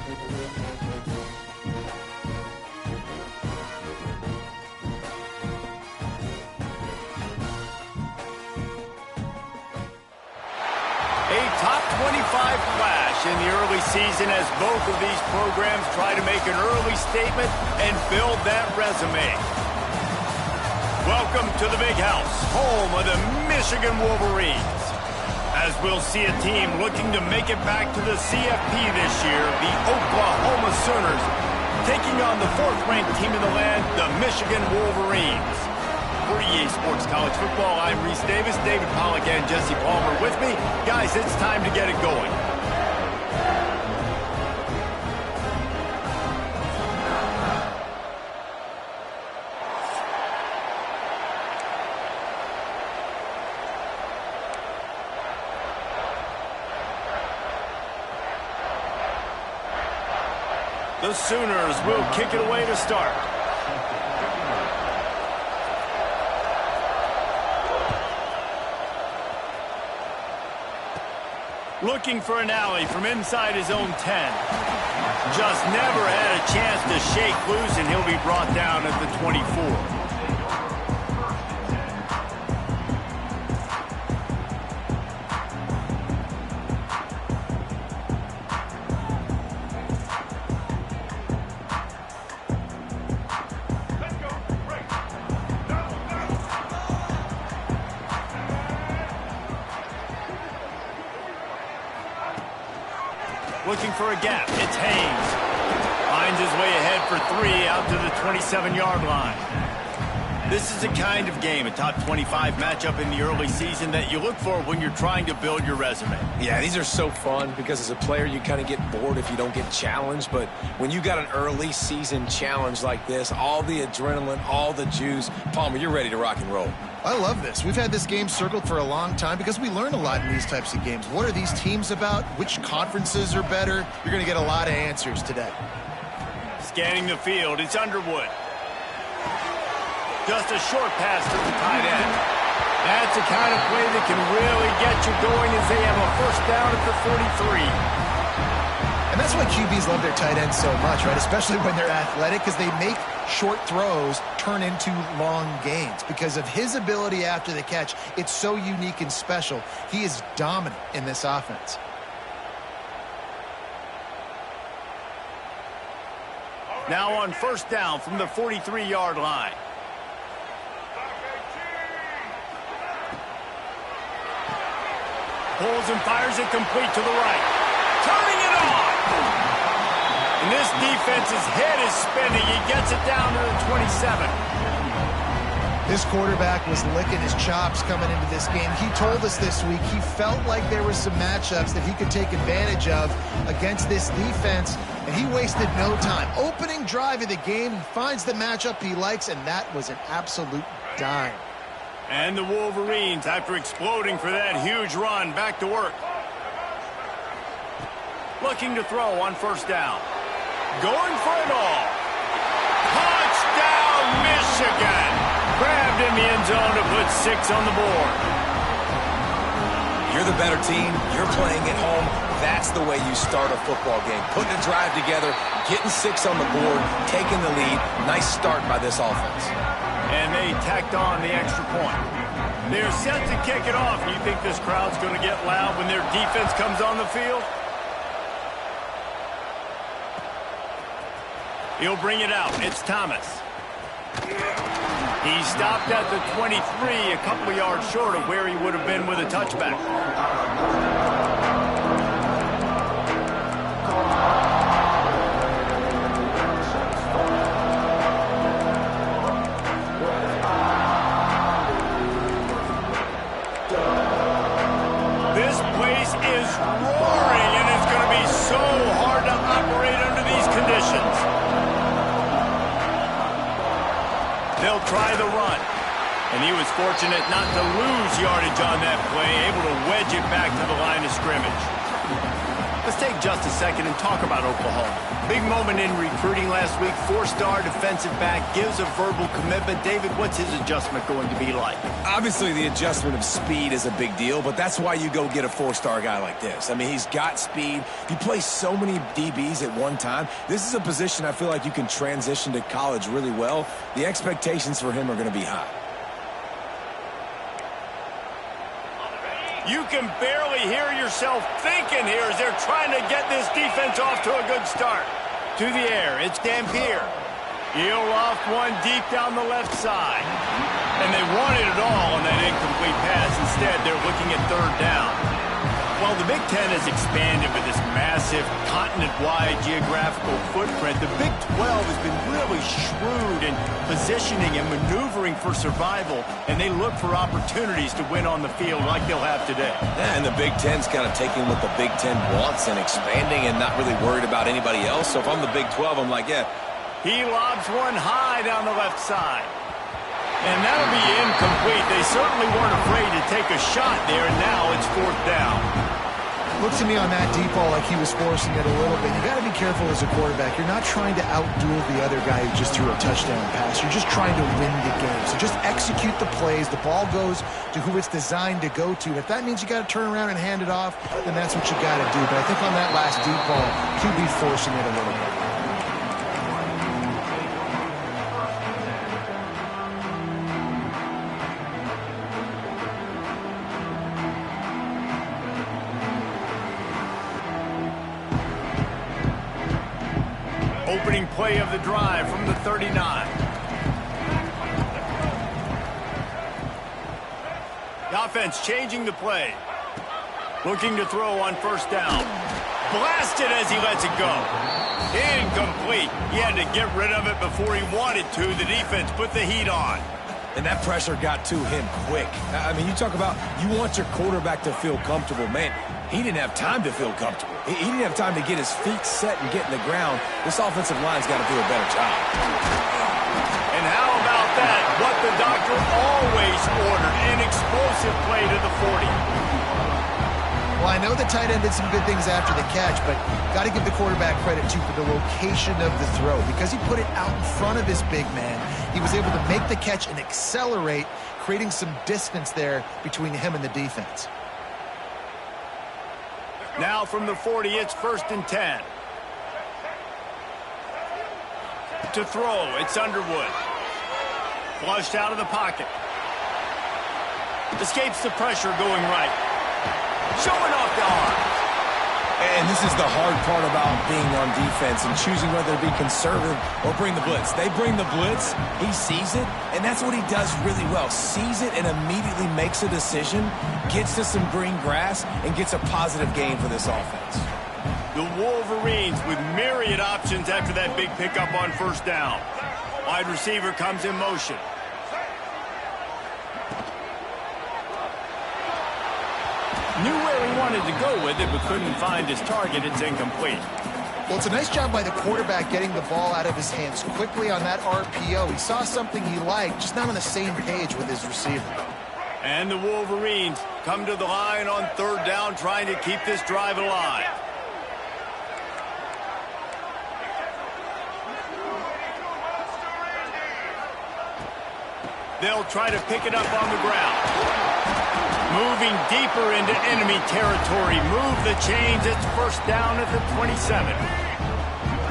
A top 25 flash in the early season as both of these programs try to make an early statement and build that resume. Welcome to the Big House, home of the Michigan Wolverines. As we'll see a team looking to make it back to the CFP this year, the Oklahoma Sooners, taking on the fourth-ranked team in the land, the Michigan Wolverines. For EA Sports College Football, I'm Reese Davis, David Pollack, and Jesse Palmer with me. Guys, it's time to get it going. The Sooners will kick it away to start. Looking for an alley from inside his own 10. Just never had a chance to shake loose, and he'll be brought down at the 24. Looking for a gap. It's Haynes. Finds his way ahead for three out to the 27-yard line. This is the kind of game, a top 25 matchup in the early season, that you look for when you're trying to build your resume. Yeah, these are so fun because as a player, you kind of get bored if you don't get challenged. But when you got an early season challenge like this, all the adrenaline, all the juice, Palmer, you're ready to rock and roll. I love this. We've had this game circled for a long time because we learn a lot in these types of games. What are these teams about? Which conferences are better? You're going to get a lot of answers today. Scanning the field, it's Underwood. Just a short pass to the tight end. That's the kind of play that can really get you going as they have a first down at the 43. And that's why QBs love their tight ends so much, right? Especially when they're athletic, because they make short throws turn into long gains. Because of his ability after the catch, it's so unique and special. He is dominant in this offense. Now on first down from the 43-yard line. Pulls and fires it complete to the right. Turning it on! And this defense's head is spinning. He gets it down to the 27. This quarterback was licking his chops coming into this game. He told us this week he felt like there were some matchups that he could take advantage of against this defense, and he wasted no time. Opening drive of the game, he finds the matchup he likes, and that was an absolute dime. And the Wolverines, after exploding for that huge run, back to work. Looking to throw on first down. Going for it all. Touchdown, Michigan! Grabbed in the end zone to put 6 on the board. You're the better team. You're playing at home. That's the way you start a football game. Putting a drive together, getting 6 on the board, taking the lead. Nice start by this offense. And they tacked on the extra point. They're set to kick it off. You think this crowd's going to get loud when their defense comes on the field? He'll bring it out. It's Thomas. He stopped at the 23, a couple of yards short of where he would have been with a touchback. This place is roaring, and it's going to be so hard to operate under these conditions. They'll try the run. And he was fortunate not to lose yardage on that play, able to wedge it back to the line of scrimmage. Let's take just a second and talk about Oklahoma. Big moment in recruiting last week. 4-star defensive back gives a verbal commitment. David, what's his adjustment going to be like? Obviously, the adjustment of speed is a big deal, but that's why you go get a 4-star guy like this. I mean, he's got speed. He plays so many DBs at one time. This is a position I feel like you can transition to college really well. The expectations for him are going to be high. You can barely hear yourself thinking here as they're trying to get this defense off to a good start. To the air, it's Dampier. He'll loft one deep down the left side. And they wanted it all on that incomplete pass. Instead, they're looking at third down. Well, the Big Ten has expanded with this massive continent-wide geographical footprint. The Big 12 has been really shrewd in positioning and maneuvering for survival, and they look for opportunities to win on the field like they'll have today. Yeah, and the Big Ten's kind of taking what the Big Ten wants and expanding and not really worried about anybody else. So if I'm the Big 12, I'm like, yeah. He lobs one high down the left side. And that'll be incomplete. They certainly weren't afraid to take a shot there, and now it's fourth down. Looks to me on that deep ball like he was forcing it a little bit. You got to be careful as a quarterback. You're not trying to outduel the other guy who just threw a touchdown pass. You're just trying to win the game. So just execute the plays. The ball goes to who it's designed to go to. If that means you got to turn around and hand it off, then that's what you got to do. But I think on that last deep ball, QB forcing it a little bit. Opening play of the drive from the 39. The offense changing the play. Looking to throw on first down. Blasted as he lets it go. Incomplete. He had to get rid of it before he wanted to. The defense put the heat on. And that pressure got to him quick. I mean, you talk about you want your quarterback to feel comfortable. Man, he didn't have time to feel comfortable. He didn't have time to get his feet set and get in the ground. This offensive line's got to do a better job. And how about that? What the doctor always ordered. An explosive play to the 40. Well, I know the tight end did some good things after the catch, but got to give the quarterback credit, too, for the location of the throw. Because he put it out in front of his big man, he was able to make the catch and accelerate, creating some distance there between him and the defense. Now from the 40, it's 1st and 10. To throw, it's Underwood. Flushed out of the pocket. Escapes the pressure going right. Showing off the arms. And this is the hard part about being on defense and choosing whether to be conservative or bring the blitz. They bring the blitz, he sees it, and that's what he does really well. Sees it and immediately makes a decision, gets to some green grass, and gets a positive gain for this offense. The Wolverines with myriad options after that big pickup on first down. Wide receiver comes in motion. Knew where he wanted to go with it, but couldn't find his target. It's incomplete. Well, it's a nice job by the quarterback getting the ball out of his hands quickly on that RPO. He saw something he liked, just not on the same page with his receiver. And the Wolverines come to the line on third down, trying to keep this drive alive. They'll try to pick it up on the ground. Moving deeper into enemy territory. Move the chains. It's first down at the 27.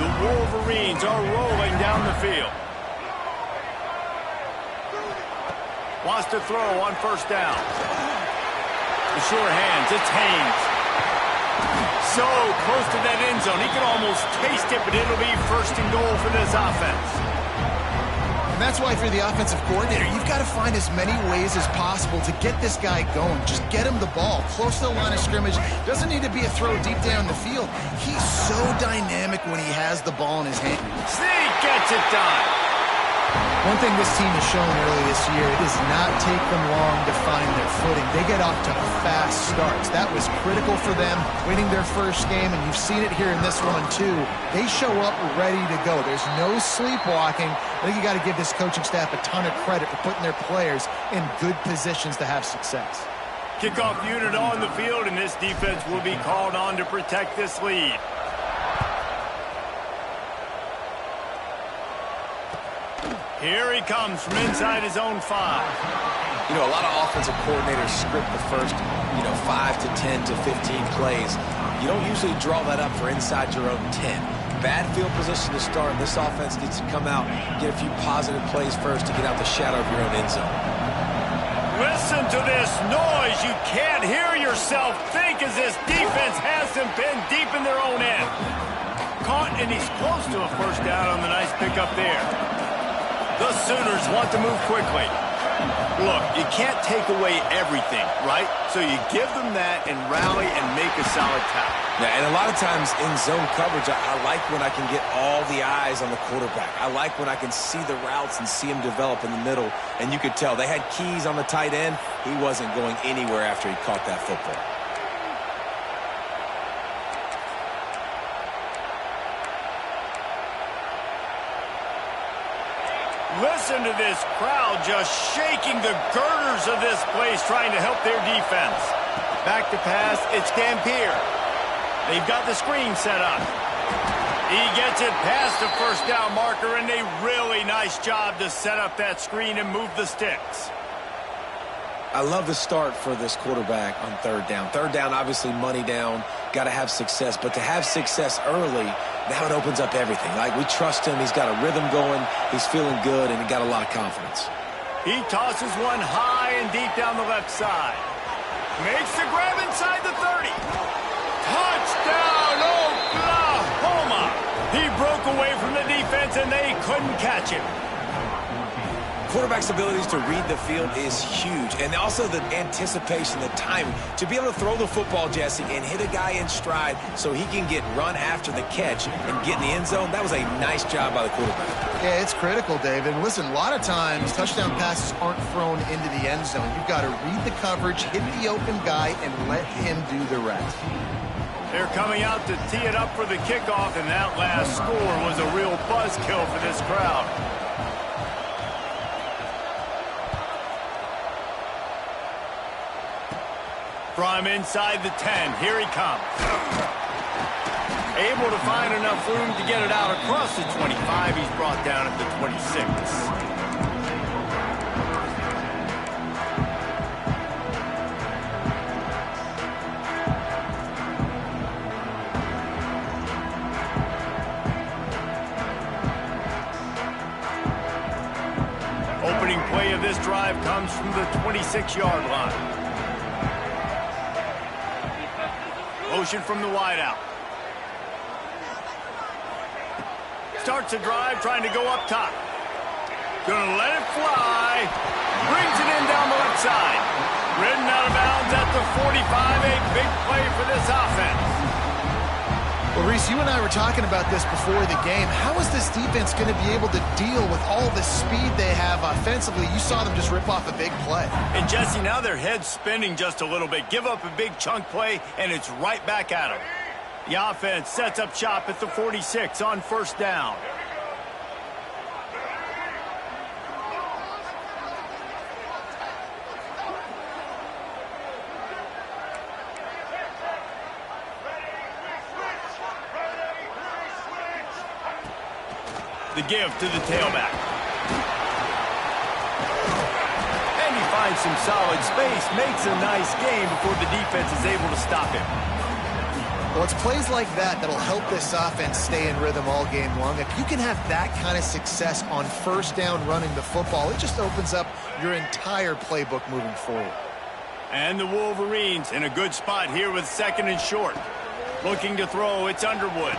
The Wolverines are rolling down the field. Wants to throw on first down. The sure hands. It's Haynes. So close to that end zone. He can almost taste it, but it'll be 1st and goal for this offense. And that's why for the offensive coordinator, you've got to find as many ways as possible to get this guy going. Just get him the ball close to the line of scrimmage. Doesn't need to be a throw deep down the field. He's so dynamic when he has the ball in his hand. Sneak gets it done. One thing this team has shown early this year, it does not take them long to find their footing. They get off to fast starts. That was critical for them, winning their first game, and you've seen it here in this one, too. They show up ready to go. There's no sleepwalking. I think you got to give this coaching staff a ton of credit for putting their players in good positions to have success. Kickoff unit on the field, and this defense will be called on to protect this lead. Here he comes from inside his own 5. You know, a lot of offensive coordinators script the first, 5 to 10 to 15 plays. You don't usually draw that up for inside your own 10. Bad field position to start. This offense needs to come out, get a few positive plays first to get out the shadow of your own end zone. Listen to this noise. You can't hear yourself think as this defense has them pinned deep in their own end. Caught, and he's close to a first down on the nice pickup there. The Sooners want to move quickly. Look, you can't take away everything, right? So you give them that and rally and make a solid tackle. Yeah, and a lot of times in zone coverage, I like when I can get all the eyes on the quarterback. I like when I can see the routes and see him develop in the middle. And you could tell they had keys on the tight end. He wasn't going anywhere after he caught that football. Listen to this crowd just shaking the girders of this place, trying to help their defense. Back to pass, it's Dampier. They've got the screen set up. He gets it past the first down marker, and a really nice job to set up that screen and move the sticks. I love the start for this quarterback on third down. Third down, obviously money down, got to have success. But to have success early, now it opens up everything. Like, we trust him. He's got a rhythm going. He's feeling good, and he got a lot of confidence. He tosses one high and deep down the left side. Makes the grab inside the 30. Touchdown, Oklahoma! He broke away from the defense, and they couldn't catch him. Quarterback's abilities to read the field is huge, and also the anticipation, the timing. To be able to throw the football, Jesse, and hit a guy in stride so he can get run after the catch and get in the end zone, that was a nice job by the quarterback. Yeah, it's critical, David. And listen, a lot of times touchdown passes aren't thrown into the end zone. You've got to read the coverage, hit the open guy, and let him do the rest. They're coming out to tee it up for the kickoff, and that last score was a real buzzkill for this crowd. From inside the 10, here he comes. Able to find enough room to get it out across the 25. He's brought down at the 26. Opening play of this drive comes from the 26-yard line. Motion from the wideout. Starts a drive trying to go up top. Gonna let it fly. Brings it in down the left side. Ridden out of bounds at the 45. A big play for this offense. Well, Reese, you and I were talking about this before the game. How is this defense going to be able to deal with all the speed they have offensively? You saw them just rip off a big play. And, Jesse, now their head's spinning just a little bit. Give up a big chunk play, and it's right back at them. The offense sets up shop at the 46 on first down. The give to the tailback. And he finds some solid space, makes a nice game before the defense is able to stop him. Well, it's plays like that that'll help this offense stay in rhythm all game long. If you can have that kind of success on first down running the football, it just opens up your entire playbook moving forward. And the Wolverines in a good spot here with second and short. Looking to throw, it's Underwood.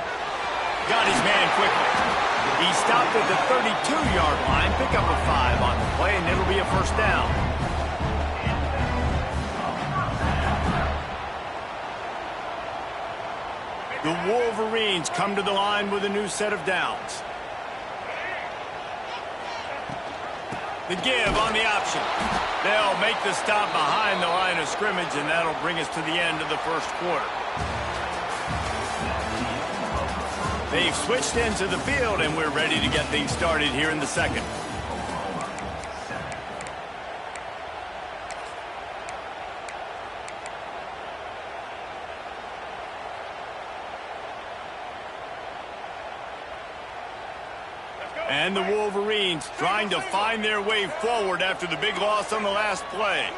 Got his man quickly. He stopped at the 32-yard line, pick up a 5 on the play, and it'll be a first down. The Wolverines come to the line with a new set of downs. The give on the option. They'll make the stop behind the line of scrimmage, and that'll bring us to the end of the first quarter. They've switched into the field, and we're ready to get things started here in the second. And the Wolverines trying to find their way forward after the big loss on the last play.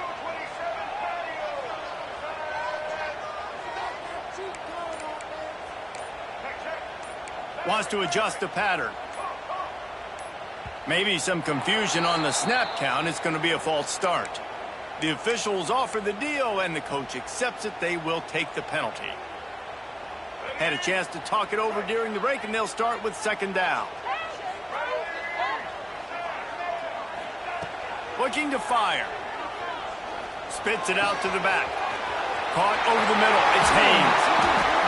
Wants to adjust the pattern. Maybe some confusion on the snap count. It's going to be a false start. The officials offer the deal, and the coach accepts it. They will take the penalty. Had a chance to talk it over during the break, and they'll start with second down. Looking to fire. Spits it out to the back. Caught over the middle. It's Haynes.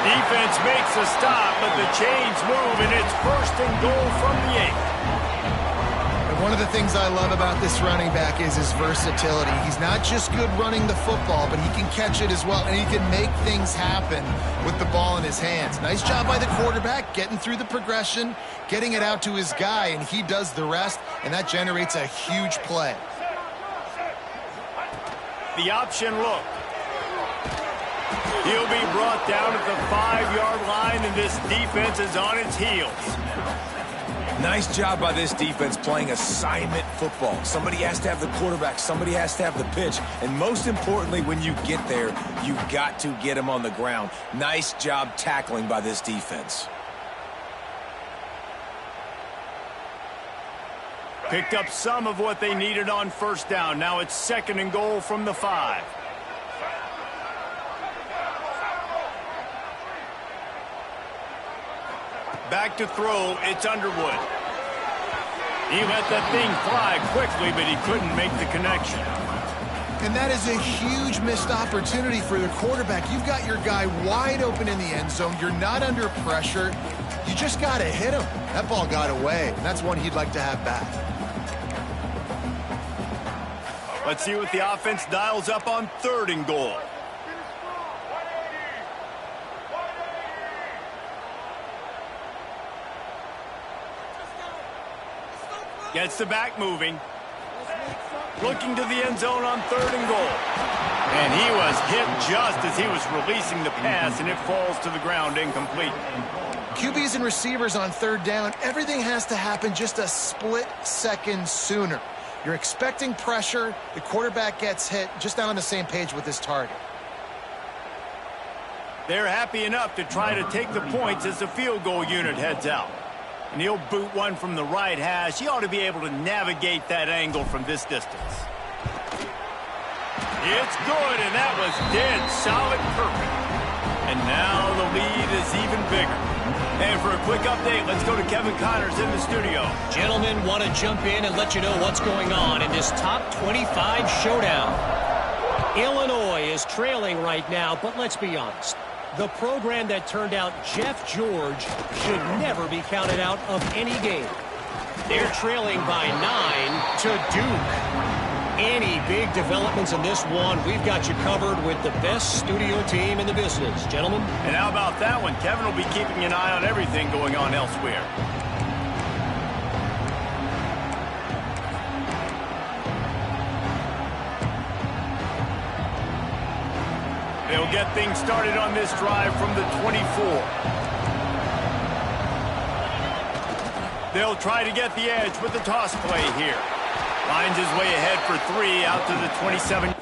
Defense makes a stop, but the chains move, and it's first and goal from the 8. One of the things I love about this running back is his versatility. He's not just good running the football, but he can catch it as well, and he can make things happen with the ball in his hands. Nice job by the quarterback, getting through the progression, getting it out to his guy, and he does the rest, and that generates a huge play. The option look. He'll be brought down at the 5-yard line, and this defense is on its heels. Nice job by this defense playing assignment football. Somebody has to have the quarterback. Somebody has to have the pitch. And most importantly, when you get there, you got to get him on the ground. Nice job tackling by this defense. Picked up some of what they needed on first down. Now it's second and goal from the 5. Back to throw, it's Underwood. He let that thing fly quickly, but he couldn't make the connection. And that is a huge missed opportunity for the quarterback. You've got your guy wide open in the end zone. You're not under pressure. You just got to hit him. That ball got away, and that's one he'd like to have back. Let's see what the offense dials up on third and goal. Gets the back moving. Looking to the end zone on third and goal. And he was hit just as he was releasing the pass, and it falls to the ground incomplete. QBs and receivers on third down, everything has to happen just a split second sooner. You're expecting pressure. The quarterback gets hit, just not on the same page with his target. They're happy enough to try to take the points as the field goal unit heads out. And he'll boot one from the right hash. He ought to be able to navigate that angle from this distance. It's good, and that was dead solid perfect. And now the lead is even bigger. And for a quick update, let's go to Kevin Connors in the studio. Gentlemen, want to jump in and let you know what's going on in this top 25 showdown. Illinois is trailing right now, but let's be honest. The program that turned out Jeff George should never be counted out of any game. They're trailing by 9 to Duke. Any big developments in this one, we've got you covered with the best studio team in the business, gentlemen. And how about that one? Kevin will be keeping an eye on everything going on elsewhere. They'll get things started on this drive from the 24. They'll try to get the edge with the toss play here. Finds his way ahead for 3 out to the 27.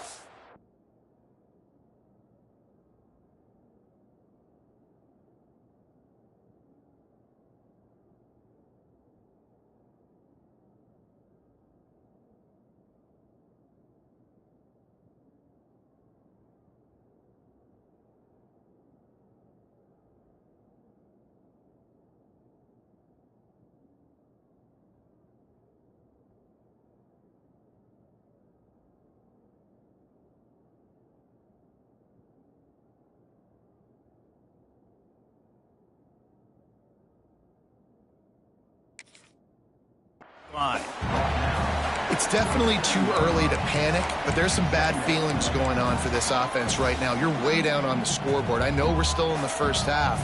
It's definitely too early to panic, but there's some bad feelings going on for this offense right now. You're way down on the scoreboard. I know we're still in the first half,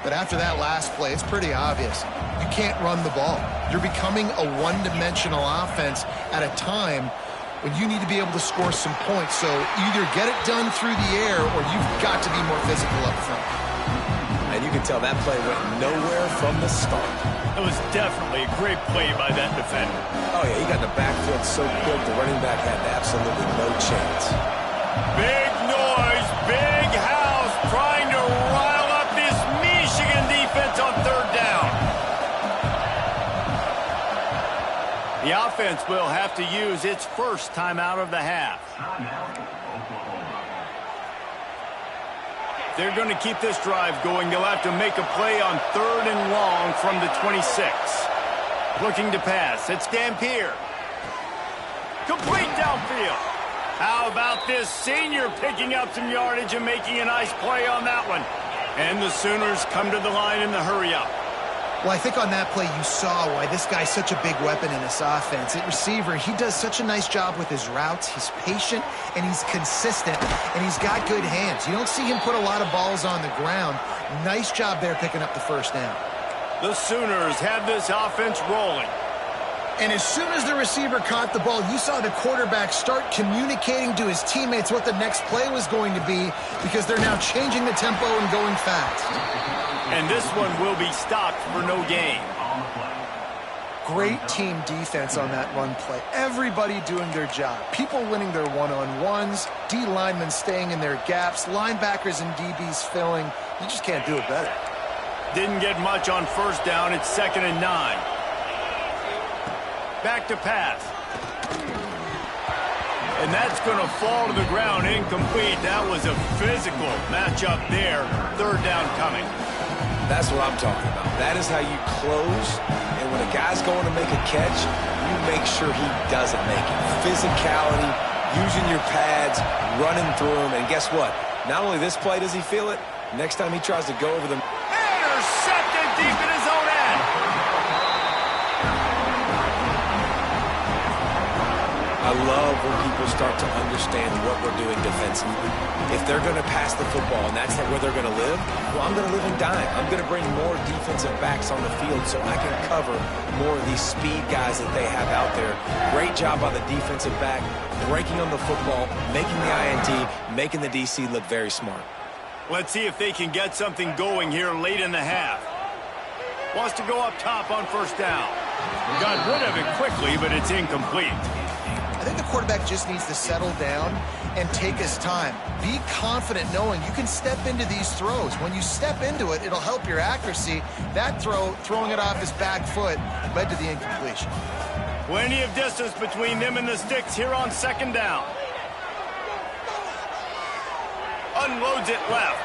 but after that last play, it's pretty obvious. You can't run the ball. You're becoming a one-dimensional offense at a time when you need to be able to score some points. So either get it done through the air or you've got to be more physical up front. And and you can tell that play went nowhere from the start. It was definitely a great play by that defender. Oh, yeah, he got in the backfield so quick, the running back had absolutely no chance. Big noise, big house, trying to rile up this Michigan defense on third down. The offense will have to use its first timeout of the half. They're going to keep this drive going. They'll have to make a play on third and long from the 26. Looking to pass. It's Dampier. Complete downfield. How about this senior picking up some yardage and making a nice play on that one? And the Sooners come to the line in the hurry-up. Well, I think on that play you saw why this guy's such a big weapon in this offense. At receiver, he does such a nice job with his routes. He's patient, and he's consistent, and he's got good hands. You don't see him put a lot of balls on the ground. Nice job there picking up the first down. The Sooners have this offense rolling. And as soon as the receiver caught the ball, you saw the quarterback start communicating to his teammates what the next play was going to be, because they're now changing the tempo and going fast. And this one will be stopped for no gain. Great team defense on that run play. Everybody doing their job. People winning their one-on-ones, D linemen staying in their gaps, linebackers and DBs filling. You just can't do it better. Didn't get much on first down. It's 2nd and 9. Back to pass. And that's going to fall to the ground, incomplete. That was a physical matchup there. Third down coming. That's what I'm talking about. That is how you close, and when a guy's going to make a catch, you make sure he doesn't make it. Physicality, using your pads, running through them, and guess what? Not only this play does he feel it, next time he tries to go over them. Intercepted deep in his own end. I love when people start to understand what we're doing defensively. If they're going to pass the football and that's where they're going to live, well, I'm going to live and dime. I'm going to bring more defensive backs on the field so I can cover more of these speed guys that they have out there. Great job by the defensive back, breaking on the football, making the INT, making the DC look very smart. Let's see if they can get something going here late in the half. Wants to go up top on first down. Got rid of it quickly, but it's incomplete. I think the quarterback just needs to settle down and take his time. Be confident knowing you can step into these throws. When you step into it, it'll help your accuracy. That throw, throwing it off his back foot, led to the incompletion. Plenty of distance between them and the sticks here on 2nd down. Unloads it left.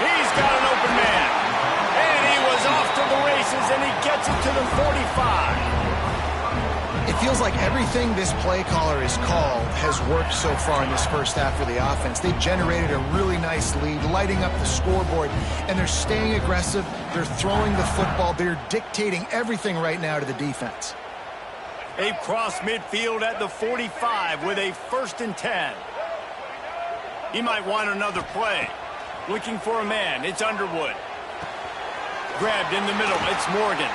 He's got an open man. And he was off to the races, and he gets it to the 45. It feels like everything this play caller has called has worked so far in this first half for the offense. They've generated a really nice lead, lighting up the scoreboard, and they're staying aggressive. They're throwing the football. They're dictating everything right now to the defense. They've crossed midfield at the 45 with a 1st and 10. He might want another play. Looking for a man. It's Underwood. Grabbed in the middle. It's Morgan.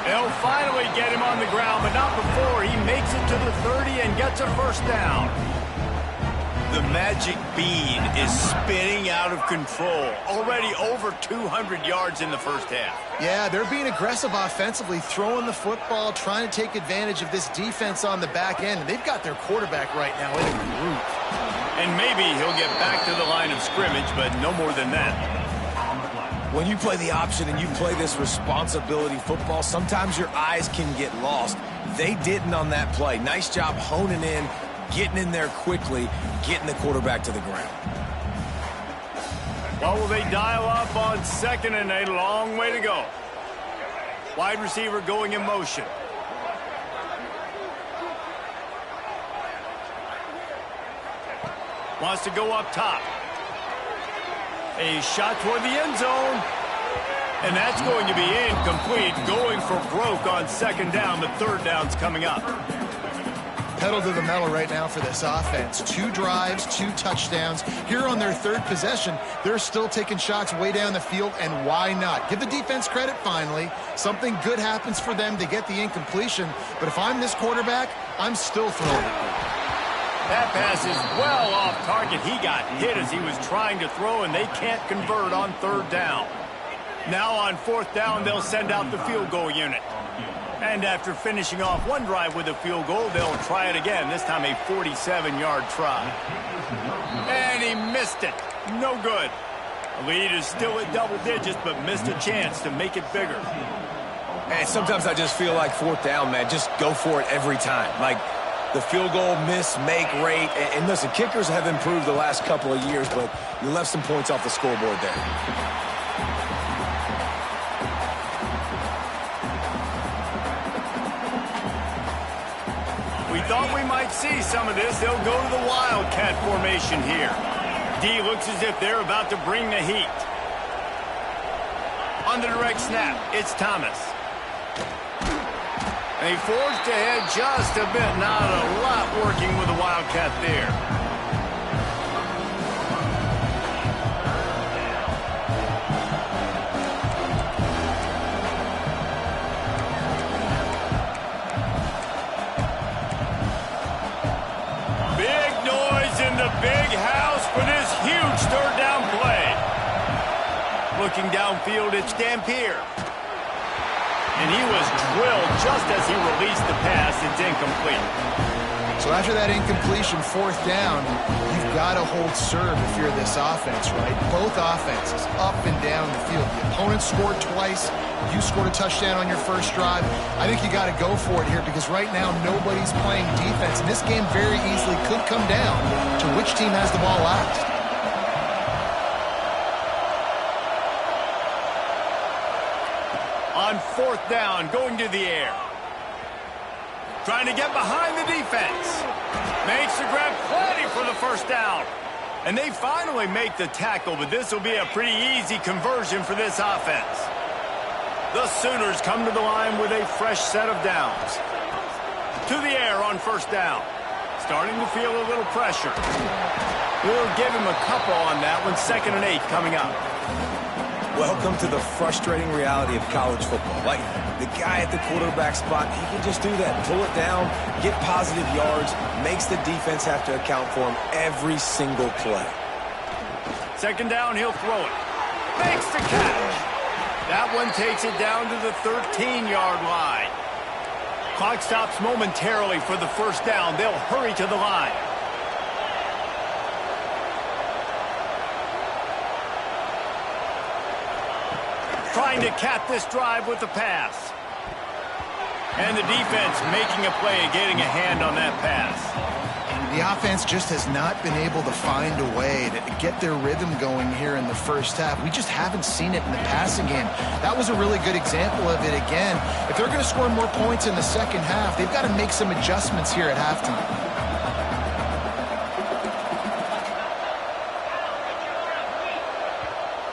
They'll finally get him on the ground, but not before he makes it to the 30 and gets a first down. The magic bean is spinning out of control. Already over 200 yards in the first half. Yeah, they're being aggressive offensively, throwing the football, trying to take advantage of this defense on the back end. And they've got their quarterback right now in a groove. And maybe he'll get back to the line of scrimmage, but no more than that. When you play the option and you play this responsibility football, sometimes your eyes can get lost. They didn't on that play. Nice job honing in, getting in there quickly, getting the quarterback to the ground. Well, will they dial up on 2nd and a long way to go? Wide receiver going in motion. Wants to go up top. A shot toward the end zone. And that's going to be incomplete. Going for broke on 2nd down. The 3rd down's coming up. Pedal to the metal right now for this offense. 2 drives, 2 touchdowns. Here on their 3rd possession, they're still taking shots way down the field, and why not? Give the defense credit finally. Something good happens for them to get the incompletion. But if I'm this quarterback, I'm still throwing it. That pass is well off target. He got hit as he was trying to throw, and they can't convert on 3rd down. Now on 4th down, they'll send out the field goal unit. And after finishing off one drive with a field goal, they'll try it again, this time a 47-yard try. And he missed it. No good. The lead is still at double digits, but missed a chance to make it bigger. And sometimes I just feel like 4th down, man, just go for it every time. Like the field goal miss-make rate. And listen, kickers have improved the last couple of years, but you left some points off the scoreboard there. We thought we might see some of this. They'll go to the Wildcat formation here. D looks as if they're about to bring the heat. On the direct snap, it's Thomas. And he forged ahead just a bit. Not a lot working with the Wildcat there. Big house for this huge 3rd down play. Looking downfield, it's Dampier. And he was drilled just as he released the pass. It's incomplete. So after that incompletion, 4th down, you've got to hold serve if you're this offense, right? Both offenses up and down the field. The opponent scored twice. You scored a touchdown on your first drive. I think you got to go for it here because right now nobody's playing defense. And this game very easily could come down to which team has the ball last. On 4th down, going to the air. Trying to get behind the defense. Makes the grab, plenty for the 1st down. And they finally make the tackle, but this will be a pretty easy conversion for this offense. The Sooners come to the line with a fresh set of downs. To the air on 1st down. Starting to feel a little pressure. We'll give him a couple on that one. 2nd and 8 coming up. Welcome to the frustrating reality of college football. Like, the guy at the quarterback spot, he can just do that. Pull it down, get positive yards, makes the defense have to account for him every single play. 2nd down, he'll throw it. Makes the catch. That one takes it down to the 13-yard line. Clock stops momentarily for the 1st down. They'll hurry to the line. Trying to cap this drive with the pass. And the defense making a play, getting a hand on that pass. The offense just has not been able to find a way to get their rhythm going here in the 1st half. We just haven't seen it in the passing game. That was a really good example of it again. If they're going to score more points in the 2nd half, they've got to make some adjustments here at halftime.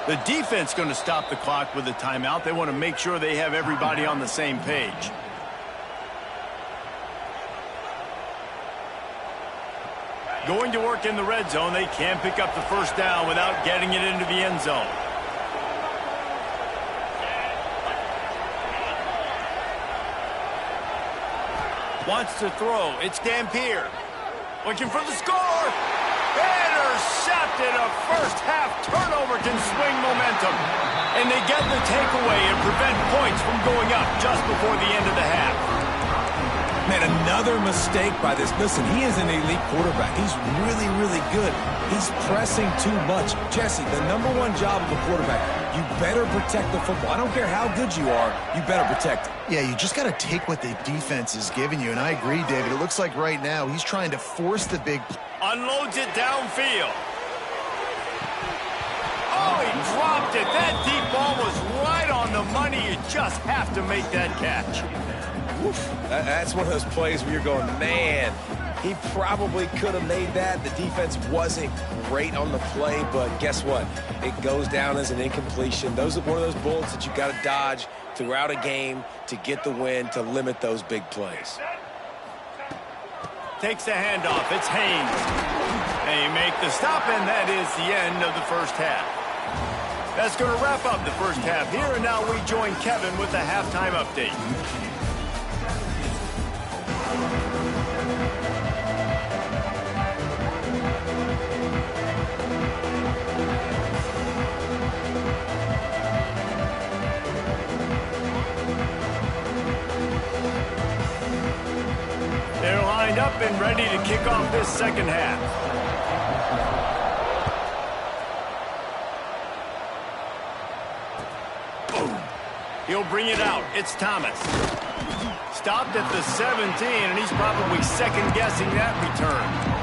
The defense going to stop the clock with a timeout. They want to make sure they have everybody on the same page. Going to work in the red zone. They can't pick up the 1st down without getting it into the end zone. Wants to throw. It's Dampier. Looking for the score. Intercepted. A 1st half turnover can swing momentum. And they get the takeaway and prevent points from going up just before the end of the half. Man, another mistake by this. Listen, he is an elite quarterback. He's really, really good. He's pressing too much. Jesse, the #1 job of a quarterback, you better protect the football. I don't care how good you are, you better protect it. Yeah, you just got to take what the defense is giving you. And I agree, David. It looks like right now he's trying to force the big... Unloads it downfield. Oh, he dropped it. That deep ball was right on the money. You just have to make that catch. Oof. That's one of those plays where you're going, man, he probably could have made that. The defense wasn't great on the play, but guess what? It goes down as an incompletion. Those are one of those bullets that you got to dodge throughout a game to get the win, to limit those big plays. Takes the handoff. It's Haynes. They make the stop, and that is the end of the 1st half. That's going to wrap up the 1st half here, and now we join Kevin with the halftime update. ready to kick off this second half. He'll bring it out. It's Thomas. Stopped at the 17, and he's probably second-guessing that return.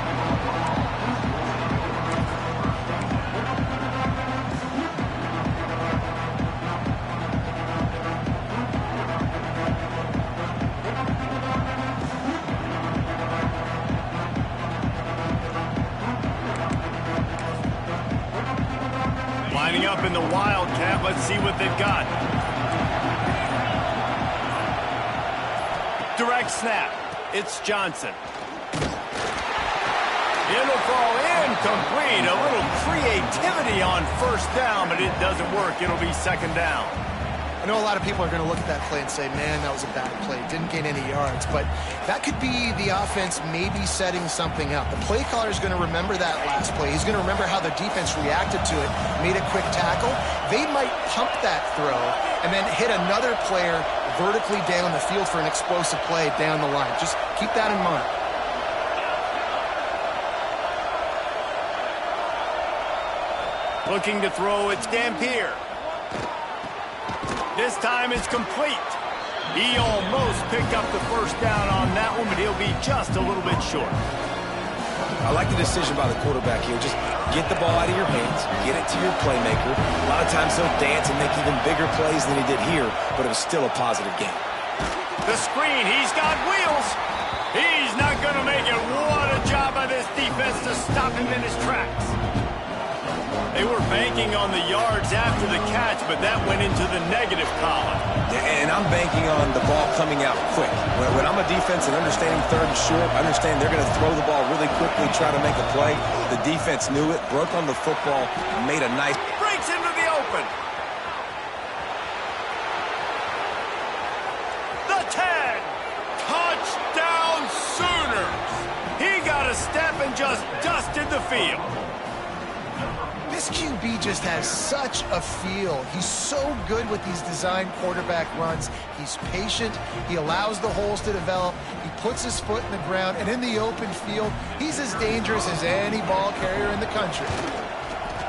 Lining up in the Wildcat. Let's see what they've got. Direct snap. It's Johnson. It'll fall incomplete. A little creativity on first down, but it doesn't work. It'll be second down. I know a lot of people are going to look at that play and say, man, that was a bad play. Didn't gain any yards. But that could be the offense maybe setting something up. The play caller is going to remember that last play. He's going to remember how the defense reacted to it, made a quick tackle. They might pump that throw and then hit another player vertically down the field for an explosive play down the line. Just keep that in mind. Looking to throw, it's Dampier. This time it's complete. He almost picked up the first down on that one, but he'll be just a little bit short. I like the decision by the quarterback here. Just get the ball out of your hands, get it to your playmaker. A lot of times he'll dance and make even bigger plays than he did here, but it was still a positive game. The screen, he's got wheels. He's not going to make it. What a job by this defense to stop him in his tracks. They were banking on the yards after the catch, but that went into the negative column. And I'm banking on the ball coming out quick. When I'm a defense and understanding third and short, I understand they're going to throw the ball really quickly, try to make a play. The defense knew it, broke on the football, made a nice... Breaks into the open. The 10. Touchdown Sooners. He got a step and just dusted the field. This QB just has such a feel. He's so good with these design quarterback runs. He's patient. He allows the holes to develop. He puts his foot in the ground. And in the open field, he's as dangerous as any ball carrier in the country.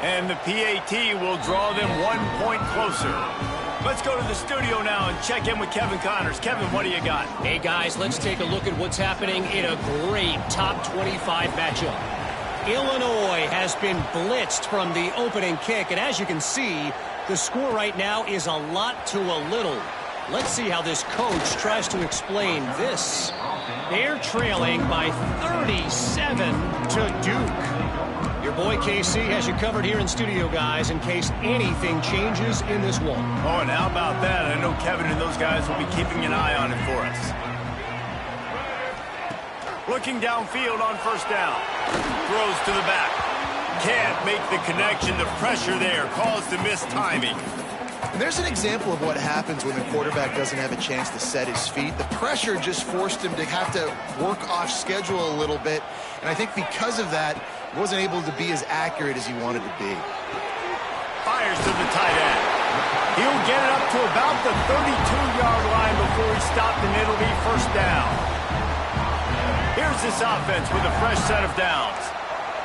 And the PAT will draw them 1 point closer. Let's go to the studio now and check in with Kevin Connors. Kevin, what do you got? Hey, guys, let's take a look at what's happening in a great top 25 matchup. Illinois has been blitzed from the opening kick, and as you can see, the score right now is a lot to a little. Let's see how this coach tries to explain this. They're trailing by 37 to Duke. Your boy KC has you covered here in studio, guys, in case anything changes in this one. Oh, and how about that? I know Kevin and those guys will be keeping an eye on it for us. Looking downfield on first down. Throws to the back. Can't make the connection. The pressure there caused the missed timing. And there's an example of what happens when the quarterback doesn't have a chance to set his feet. The pressure just forced him to have to work off schedule a little bit. And I think because of that, he wasn't able to be as accurate as he wanted to be. Fires to the tight end. He'll get it up to about the 32-yard line before he stopped, and it'll be first down. Here's this offense with a fresh set of downs.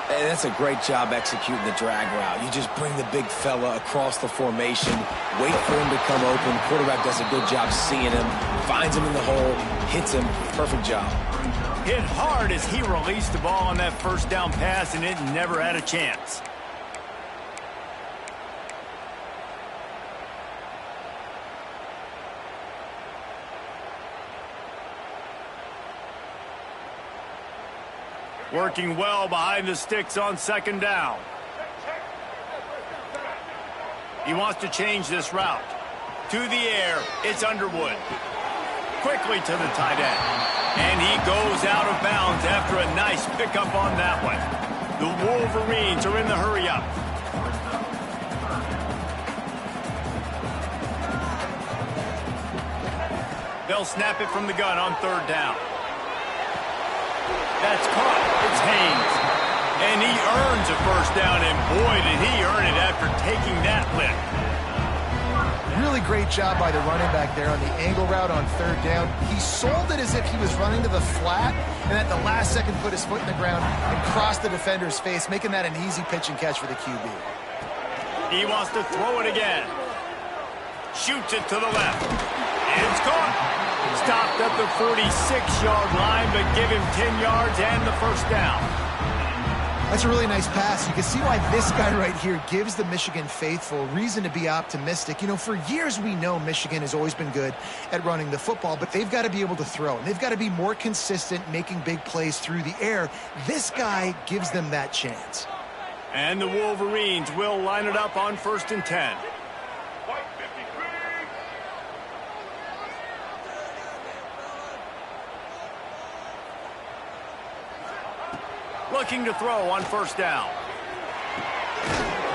And that's a great job executing the drag route. You just bring the big fella across the formation, wait for him to come open. Quarterback does a good job seeing him, finds him in the hole, hits him. Perfect job. Hit hard as he released the ball on that first down pass, and it never had a chance. Working well behind the sticks on second down. He wants to change this route. To the air, it's Underwood. Quickly to the tight end. And he goes out of bounds after a nice pickup on that one. The Wolverines are in the hurry-up. They'll snap it from the gun on third down. That's caught. It's Haynes. And he earns a first down, and boy, did he earn it after taking that lick. Really Really great job by the running back there on the angle route on third down. He sold it as if he was running to the flat, and at the last second put his foot in the ground and crossed the defender's face, making that an easy pitch and catch for the QB. He wants to throw it again. Shoots it to the left. It's caught. Stopped at the 46-yard line, but give him 10 yards and the first down. That's a really nice pass. You can see why this guy right here gives the Michigan faithful reason to be optimistic. You know, for years we know Michigan has always been good at running the football, but they've got to be able to throw. And they've got to be more consistent making big plays through the air. This guy gives them that chance. And the Wolverines will line it up on 1st and 10. Looking to throw on 1st down.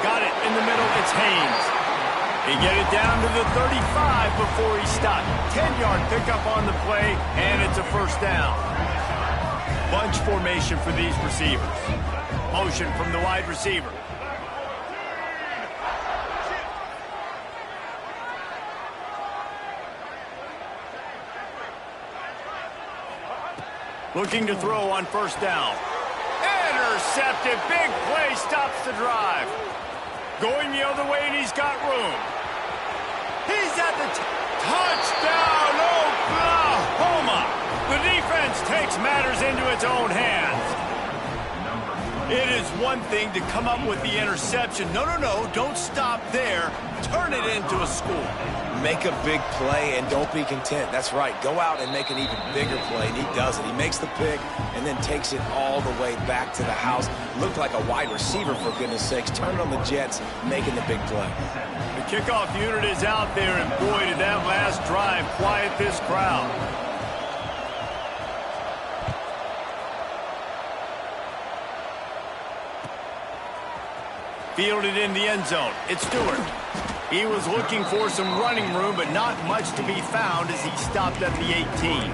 Got it in the middle. It's Haynes. He get it down to the 35 before he stopped. 10-yard pickup on the play, and it's a 1st down. Bunch formation for these receivers. Motion from the wide receiver. Looking to throw on 1st down. Intercepted. Big play stops the drive. Going the other way, and he's got room. He's at the touchdown, Oklahoma. The defense takes matters into its own hands. It is one thing to come up with the interception. No, don't stop there. Turn it into a score. Make a big play and don't be content. That's right. Go out and make an even bigger play, and he does it. He makes the pick and then takes it all the way back to the house. Looked like a wide receiver, for goodness sakes. Turn it on the Jets, making the big play. The kickoff unit is out there, and boy, did that last drive quiet this crowd. Fielded in the end zone. It's Stewart. He was looking for some running room, but not much to be found as he stopped at the 18.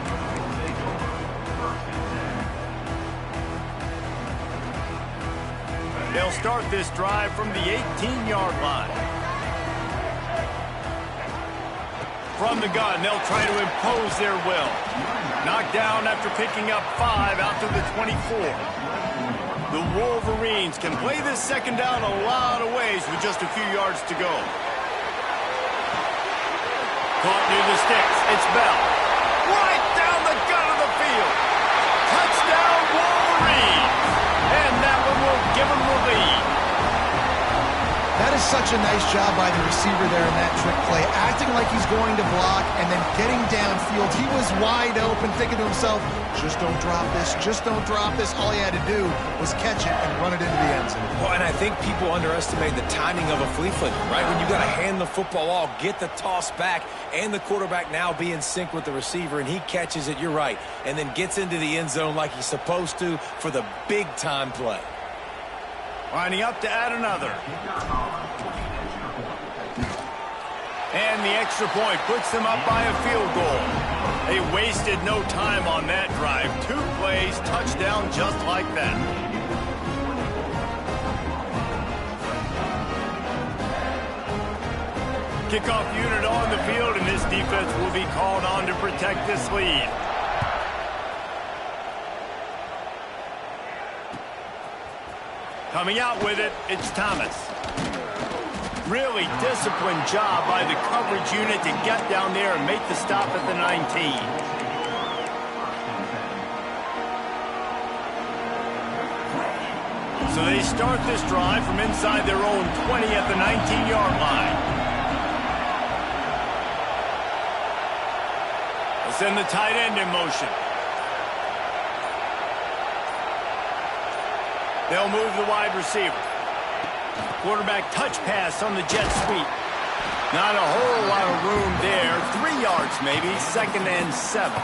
They'll start this drive from the 18-yard line. From the gun, they'll try to impose their will. Knocked down after picking up 5 out to the 24. The Wolverines can play this 2nd down a lot of ways with just a few yards to go. Caught near the sticks. It's Bell. Right down the gut of the field. Touchdown, Wolverines. And that one will give them the lead. That is such a nice job by the receiver there in that trick play. Acting like he's going to block and then getting downfield. He was wide open, thinking to himself, just don't drop this, just don't drop this. All he had to do was catch it and run it into the end zone. Well, and I think people underestimate the timing of a flea flicker, right? When you got to hand the football off, get the toss back, and the quarterback now be in sync with the receiver, and he catches it, you're right, and then gets into the end zone like he's supposed to for the big-time play. Lining up to add another. And the extra point puts them up by a field goal. They wasted no time on that drive. 2 plays, touchdown just like that. Kickoff unit on the field, and this defense will be called on to protect this lead. Coming out with it, it's Thomas. Really disciplined job by the coverage unit to get down there and make the stop at the 19. So they start this drive from inside their own 20 at the 19-yard line. They'll send the tight end in motion. They'll move the wide receiver. Quarterback touch pass on the jet sweep. Not a whole lot of room there. 3 yards maybe, 2nd and 7.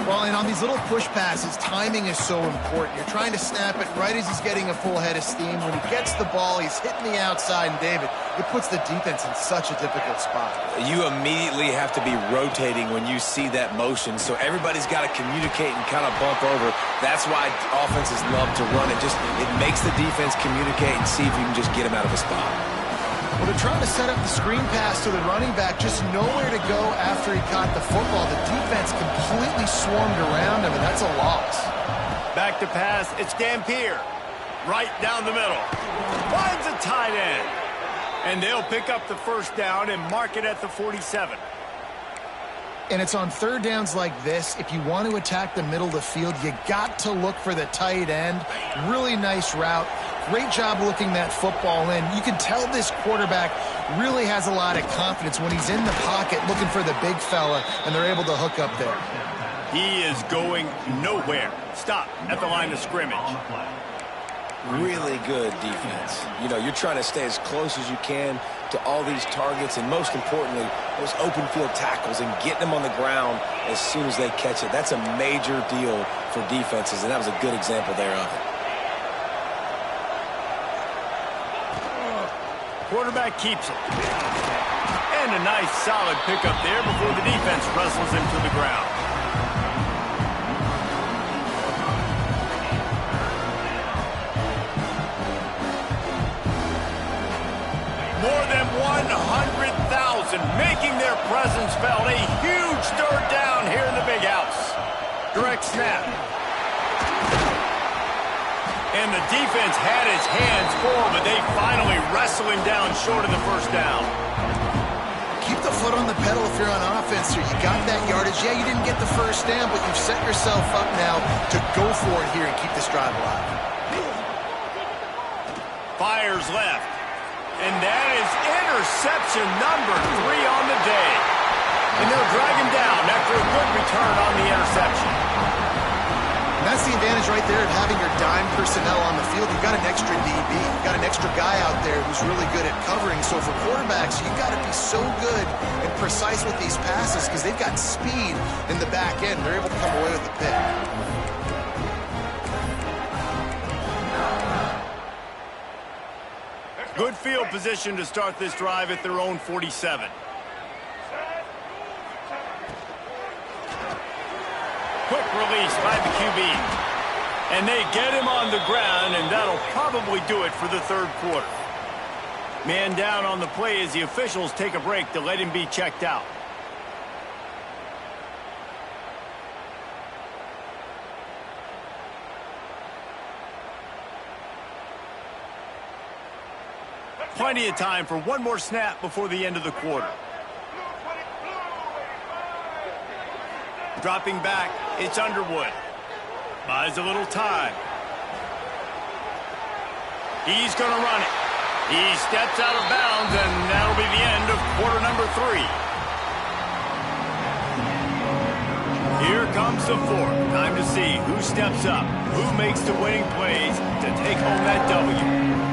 Well, and on these little push passes, timing is so important. You're trying to snap it right as he's getting a full head of steam. When he gets the ball, he's hitting the outside, and David, it puts the defense in such a difficult spot. You immediately have to be rotating when you see that motion, so everybody's got to communicate and kind of bump over. That's why offenses love to run it. It makes the defense communicate and see if you can just get him out of a spot. Well, they're trying to set up the screen pass to the running back, just nowhere to go after he caught the football. The defense completely swarmed around him, and that's a loss. Back to pass, it's Dampier. Right down the middle. Finds a tight end. And they'll pick up the first down and mark it at the 47. And it's on third downs like this. If you want to attack the middle of the field, you got to look for the tight end. Really nice route. Great job looking that football in. You can tell this quarterback really has a lot of confidence when he's in the pocket looking for the big fella, and they're able to hook up there. He is going nowhere. Stop at the line of scrimmage. Really good defense. You know, you're trying to stay as close as you can to all these targets, and most importantly, those open field tackles and getting them on the ground as soon as they catch it. That's a major deal for defenses, and that was a good example there of it. Quarterback keeps it. And a nice solid pickup there before the defense wrestles him to the ground. More than 100,000 making their presence felt. A huge third down here in the big house. Direct snap. And the defense had his hands full, but they finally wrestle him down short of the first down. Keep the foot on the pedal if you're on offense here. You got that yardage. Yeah, you didn't get the first down, but you've set yourself up now to go for it here and keep this drive alive. Fires left. And that is interception number 3 on the day. And they'll drag him down after a good return on the interception. And that's the advantage right there of having your dime personnel on the field. You've got an extra DB. You've got an extra guy out there who's really good at covering. So for quarterbacks, you've got to be so good and precise with these passes because they've got speed in the back end. They're able to come away with the pick. Good field position to start this drive at their own 47. Quick release by the QB. And they get him on the ground, and that'll probably do it for the third quarter. Man down on the play as the officials take a break to let him be checked out. Plenty of time for one more snap before the end of the quarter. Dropping back, it's Underwood. Buys a little time. He's going to run it. He steps out of bounds, and that'll be the end of quarter number 3. Here comes the fourth. Time to see who steps up, who makes the winning plays to take home that W.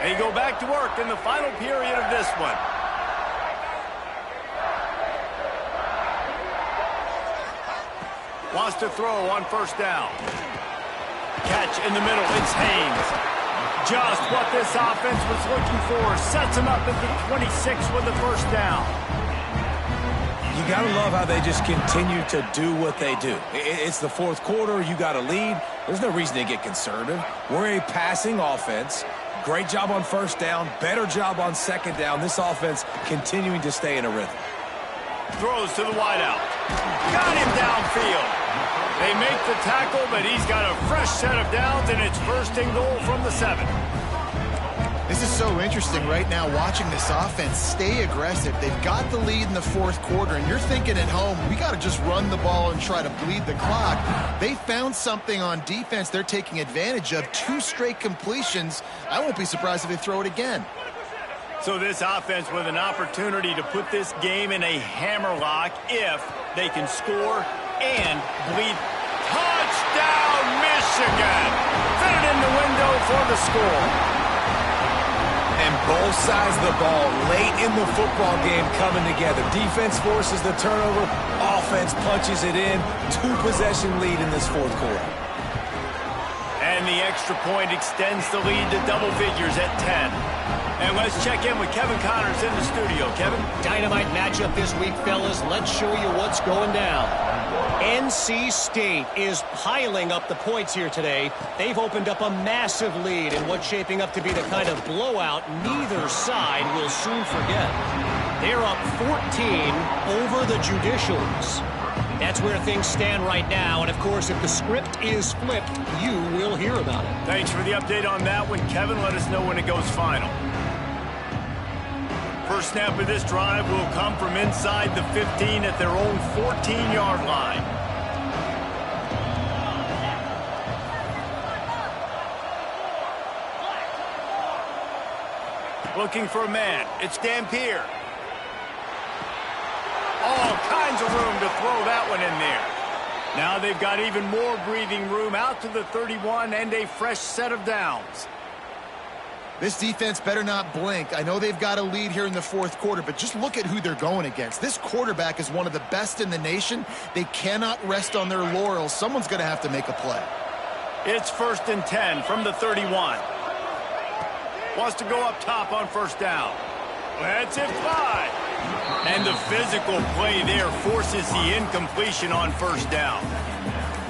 They go back to work in the final period of this one. Wants to throw on first down. Catch in the middle, it's Haynes. Just what this offense was looking for. Sets him up at the 26 with the first down. You got to love how they just continue to do what they do. It's the fourth quarter. You got a lead. There's no reason to get conservative. We're a passing offense. Great job on first down. Better job on second down. This offense continuing to stay in a rhythm. Throws to the wideout. Got him downfield. They make the tackle, but he's got a fresh set of downs, and it's first and goal from the 7. This is so interesting right now watching this offense stay aggressive. They've got the lead in the fourth quarter, and you're thinking at home, we got to just run the ball and try to bleed the clock. They found something on defense they're taking advantage of. 2 straight completions. I won't be surprised if they throw it again. So this offense with an opportunity to put this game in a hammerlock if they can score and bleed. Touchdown, Michigan! Fit it in the window for the score. And both sides of the ball late in the football game coming together. Defense forces the turnover. Offense punches it in. 2-possession lead in this fourth quarter. And And the extra point extends the lead to double figures at 10. And let's check in with Kevin Connors in the studio. Kevin? Dynamite matchup this week, fellas. Let's show you what's going down. NC State is piling up the points here today. They've opened up a massive lead in what's shaping up to be the kind of blowout neither side will soon forget. They're up 14 over the Judicials. That's where things stand right now, and of course, if the script is flipped, you will hear about it. Thanks for the update on that one, Kevin. Let us know when it goes final. First snap of this drive will come from inside the 15 at their own 14-yard line. Looking for a man. It's Dampier. All kinds of room to throw that one in there. Now they've got even more breathing room out to the 31 and a fresh set of downs. This defense better not blink. I know they've got a lead here in the fourth quarter, but just look at who they're going against. This quarterback is one of the best in the nation. They cannot rest on their laurels. Someone's going to have to make a play. It's 1st and 10 from the 31. Wants to go up top on first down. Lets it fly. And the physical play there forces the incompletion on first down.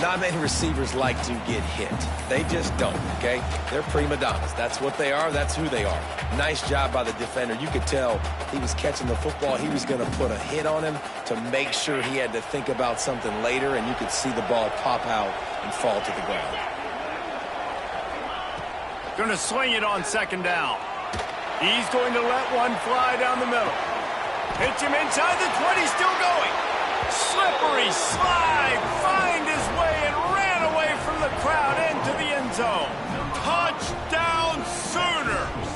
Not many receivers like to get hit. They just don't, okay? They're prima donnas. That's what they are. That's who they are. Nice job by the defender. You could tell he was catching the football. He was going to put a hit on him to make sure he had to think about something later, and you could see the ball pop out and fall to the ground. Going to sling it on second down. He's going to let one fly down the middle. Hits him inside the 20, still going. Slippery slide, find his way and ran away from the crowd into the end zone. Touchdown Sooners!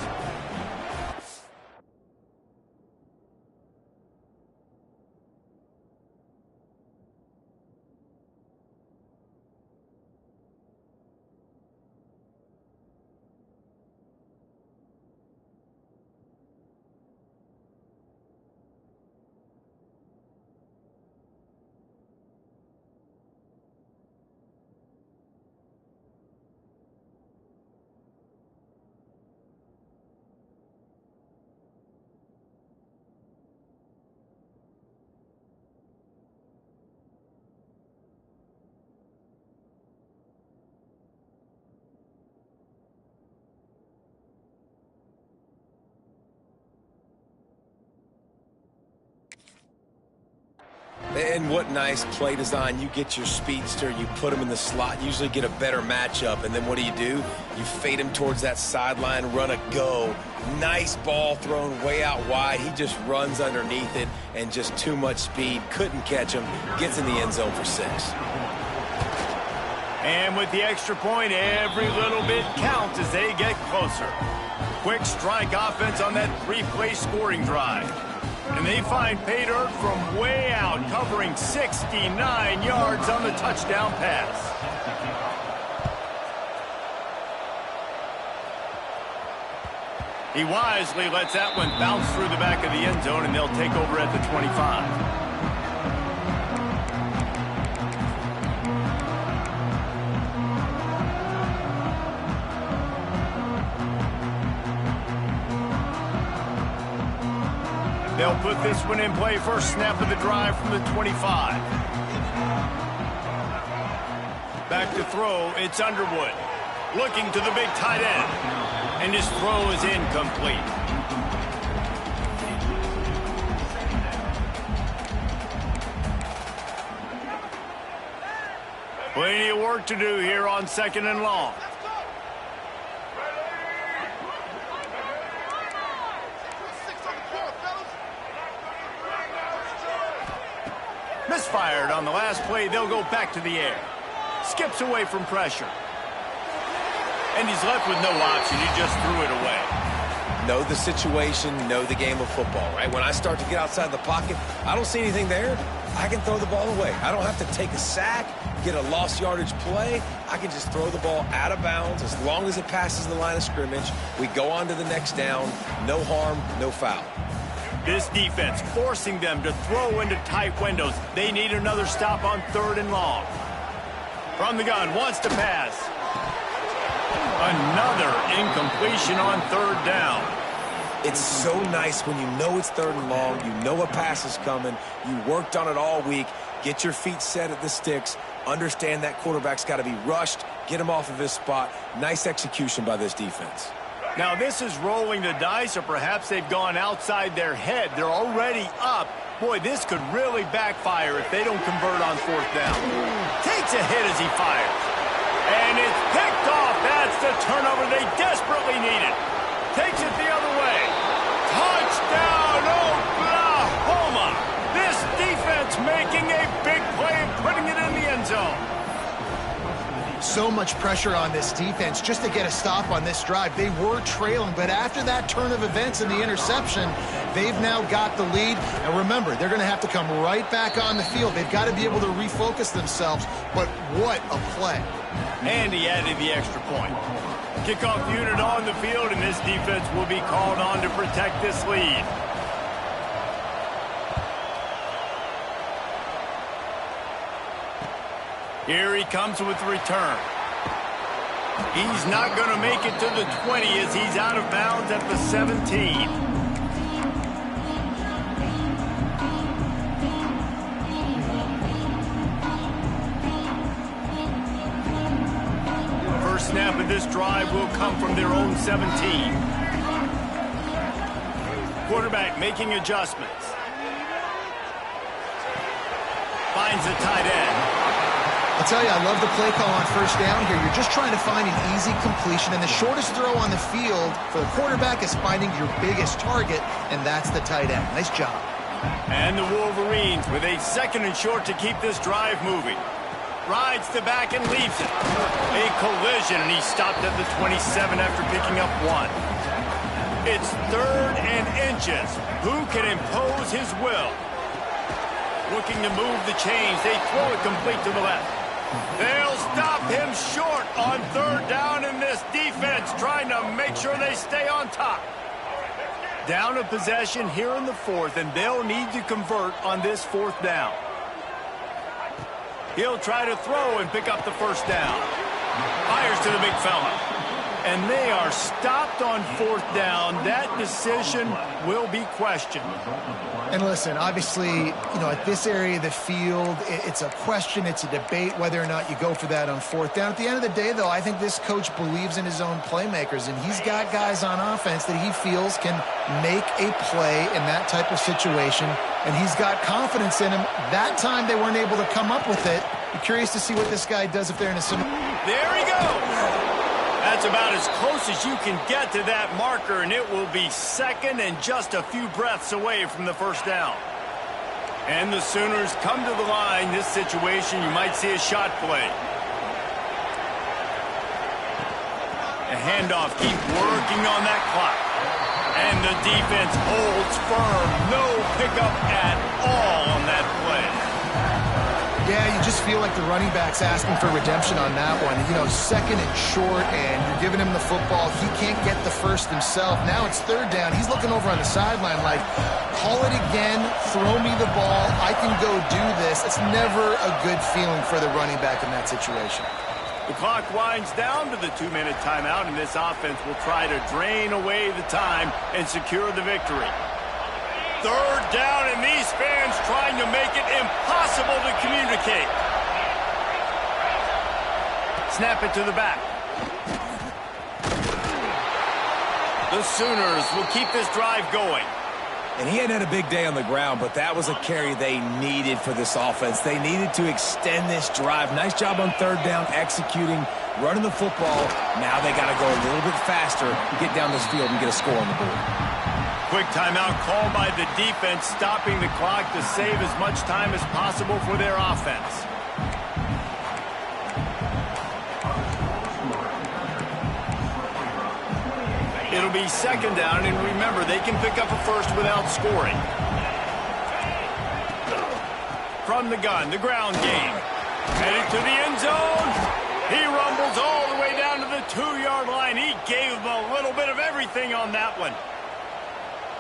And what nice play design. You get your speedster, you put him in the slot, usually get a better matchup, and then what do? You fade him towards that sideline, run a go. Nice ball thrown way out wide. He just runs underneath it, and just too much speed. Couldn't catch him. Gets in the end zone for 6. And with the extra point, every little bit counts as they get closer. Quick strike offense on that 3-play scoring drive. And they find pay dirt from way out, covering 69 yards on the touchdown pass. He wisely lets that one bounce through the back of the end zone, and they'll take over at the 25. They'll put this one in play. First snap of the drive from the 25. Back to throw, it's Underwood. Looking to the big tight end. And his throw is incomplete. Plenty of work to do here on 2nd and long. Misfired on the last play. They'll go back to the air. Skips away from pressure. And he's left with no option. He just threw it away. Know the situation, know the game of football, right? When I start to get outside the pocket, I don't see anything there. I can throw the ball away. I don't have to take a sack, get a lost yardage play. I can just throw the ball out of bounds as long as it passes the line of scrimmage. We go on to the next down. No harm, no foul. This defense forcing them to throw into tight windows. They need another stop on 3rd and long. From the gun, wants to pass. Another incompletion on third down. It's so nice when you know it's third and long, you know a pass is coming, you worked on it all week, get your feet set at the sticks, understand that quarterback's got to be rushed, get him off of his spot. Nice execution by this defense. Now this is rolling the dice, or perhaps they've gone outside their head. They're already up. Boy, this could really backfire if they don't convert on fourth down. Takes a hit as he fires. And it's picked off. That's the turnover they desperately needed. Takes it the other way. Touchdown, Oklahoma! This defense making a big play and putting it in the end zone. So much pressure on this defense just to get a stop on this drive. They were trailing, but after that turn of events and the interception, they've now got the lead. And remember, they're going to have to come right back on the field. They've got to be able to refocus themselves, but what a play. And he added the extra point. Kickoff unit on the field, and this defense will be called on to protect this lead. Here he comes with the return. He's not going to make it to the 20 as he's out of bounds at the 17. First snap of this drive will come from their own 17. Quarterback making adjustments. Finds the tight end. I'll tell you, I love the play call on first down here. You're just trying to find an easy completion, and the shortest throw on the field for the quarterback is finding your biggest target, and that's the tight end. Nice job. And the Wolverines with a second and short to keep this drive moving. Rides the back and leaves it. A collision, and he stopped at the 27 after picking up one. It's third and inches. Who can impose his will? Looking to move the chains. They throw it complete to the left. They'll stop him short on third down, in this defense trying to make sure they stay on top. Down a possession here in the fourth, and they'll need to convert on this fourth down. He'll try to throw and pick up the first down. Fires to the big fella. And they are stopped on fourth down. That decision will be questioned. And listen, obviously, at this area of the field, it's a question, it's a debate whether or not you go for that on fourth down. At the end of the day, though, I think this coach believes in his own playmakers, and he's got guys on offense that he feels can make a play in that type of situation, and he's got confidence in him. That time they weren't able to come up with it. Be curious to see what this guy does if they're in a similar... There he goes! That's about as close as you can get to that marker, and it will be second and just a few breaths away from the first down. And the Sooners come to the line. This situation, you might see a shot play. A handoff, keep working on that clock. And the defense holds firm. No pickup at all on that play. Yeah, you just feel like the running back's asking for redemption on that one. Second and short, and you're giving him the football. He can't get the first himself. Now it's third down. He's looking over on the sideline like, call it again, throw me the ball, I can go do this. It's never a good feeling for the running back in that situation. The clock winds down to the 2-minute timeout, and this offense will try to drain away the time and secure the victory. Third down, and these fans trying to make it impossible to communicate. Snap it to the back. The Sooners will keep this drive going. And he hadn't had a big day on the ground, but that was a carry they needed for this offense. They needed to extend this drive. Nice job on third down, executing, running the football. Now they got to go a little bit faster, get down this field, and get a score on the board. Quick timeout called by the defense, stopping the clock to save as much time as possible for their offense. It'll be second down, and remember, they can pick up a first without scoring. From the gun, the ground game. Headed to the end zone. He rumbles all the way down to the 2-yard line. He gave them a little bit of everything on that one.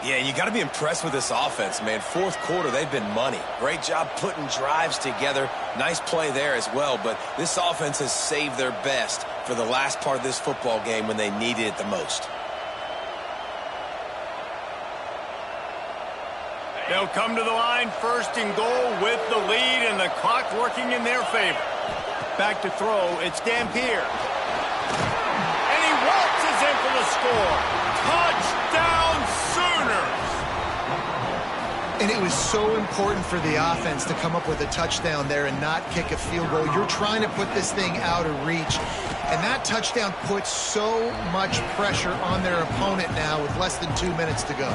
Yeah, you got to be impressed with this offense, man. Fourth quarter, they've been money. Great job putting drives together. Nice play there as well, but this offense has saved their best for the last part of this football game when they needed it the most. They'll come to the line first and goal with the lead and the clock working in their favor. Back to throw, it's Dampier. And he waltzes in for the score. Touchdown Sooners! And it was so important for the offense to come up with a touchdown there and not kick a field goal. You're trying to put this thing out of reach. And that touchdown puts so much pressure on their opponent now with less than 2 minutes to go.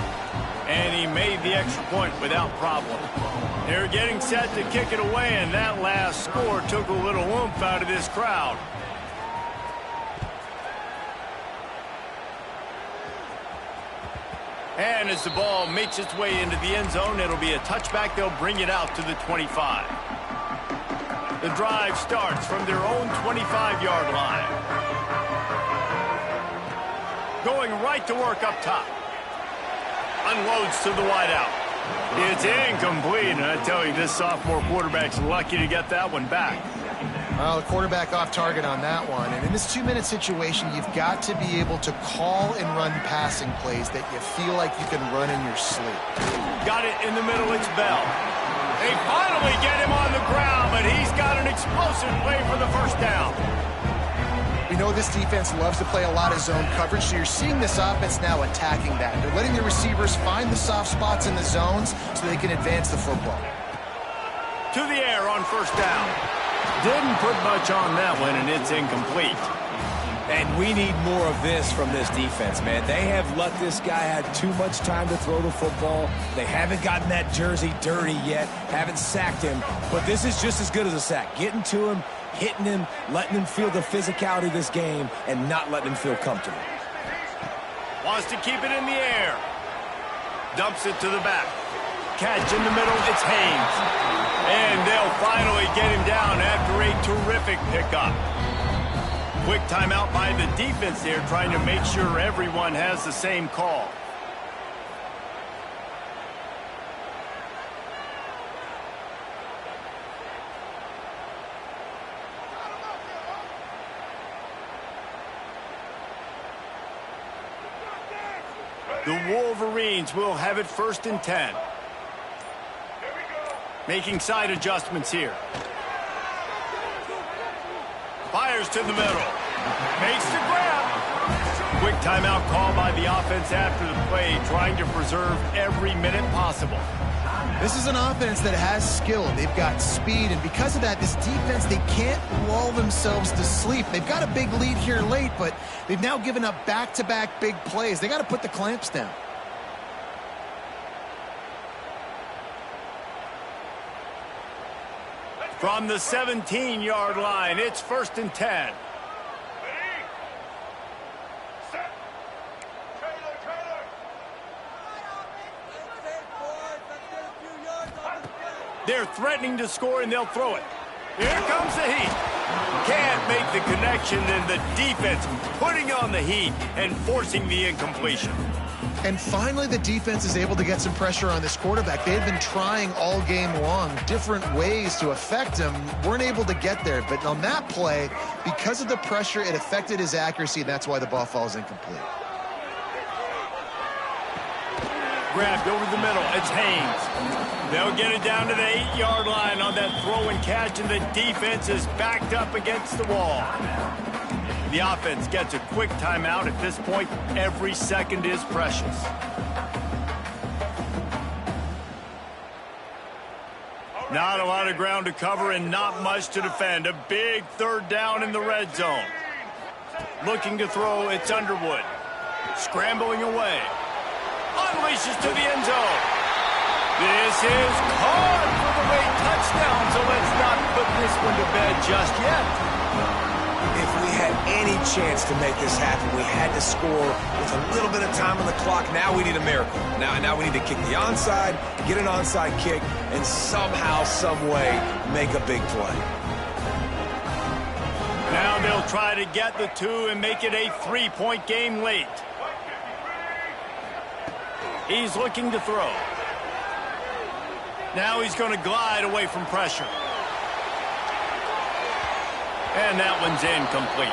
And he made the extra point without problem. They're getting set to kick it away, and that last score took a little oomph out of this crowd. And as the ball makes its way into the end zone, it'll be a touchback. They'll bring it out to the 25. The drive starts from their own 25-yard line. Going right to work up top. Unloads to the wideout. It's incomplete, and I tell you, this sophomore quarterback's lucky to get that one back. Well, the quarterback off target on that one. And in this 2-minute situation, you've got to be able to call and run passing plays that you feel like you can run in your sleep. Got it in the middle, it's Bell. They finally get him on the ground, but he's got an explosive play for the first down. We know this defense loves to play a lot of zone coverage, so you're seeing this offense now attacking that. They're letting the receivers find the soft spots in the zones so they can advance the football. To the air on first down. Didn't put much on that one, and it's incomplete. And we need more of this from this defense, man. They have let this guy have too much time to throw the football. They haven't gotten that jersey dirty yet, haven't sacked him. But this is just as good as a sack. Getting to him, hitting him, letting him feel the physicality of this game, and not letting him feel comfortable. Wants to keep it in the air. Dumps it to the back. Catch in the middle, it's Haynes. And they'll finally get him down after a terrific pickup. Quick timeout by the defense there, trying to make sure everyone has the same call. The Wolverines will have it 1st and 10. Making side adjustments here. Fires to the middle. Makes the grab. Quick timeout call by the offense after the play, trying to preserve every minute possible. This is an offense that has skill. They've got speed, and because of that, this defense, they can't lull themselves to sleep. They've got a big lead here late, but they've now given up back-to-back big plays. They got to put the clamps down. From the 17-yard line, it's 1st and 10. They're threatening to score, and they'll throw it. Here comes the heat. Can't make the connection, and the defense putting on the heat and forcing the incompletion. And finally, the defense is able to get some pressure on this quarterback. They've been trying all game long different ways to affect him. Weren't able to get there. But on that play, because of the pressure, it affected his accuracy, and that's why the ball falls incomplete. Grabbed over the middle. It's Haynes. They'll get it down to the 8-yard line on that throw and catch, and the defense is backed up against the wall. The offense gets a quick timeout. At this point, every second is precious. Not a lot of ground to cover and not much to defend. A big 3rd down in the red zone. Looking to throw, it's Underwood. Scrambling away. Unleashes to the end zone. This is caught for the late touchdown, so let's not put this one to bed just yet. If we had any chance to make this happen, we had to score with a little bit of time on the clock. Now we need a miracle. Now we need to kick the onside, get an onside kick, and somehow, some way, make a big play. Now they'll try to get the 2 and make it a 3-point game late. He's looking to throw. Now he's going to glide away from pressure. And that one's incomplete.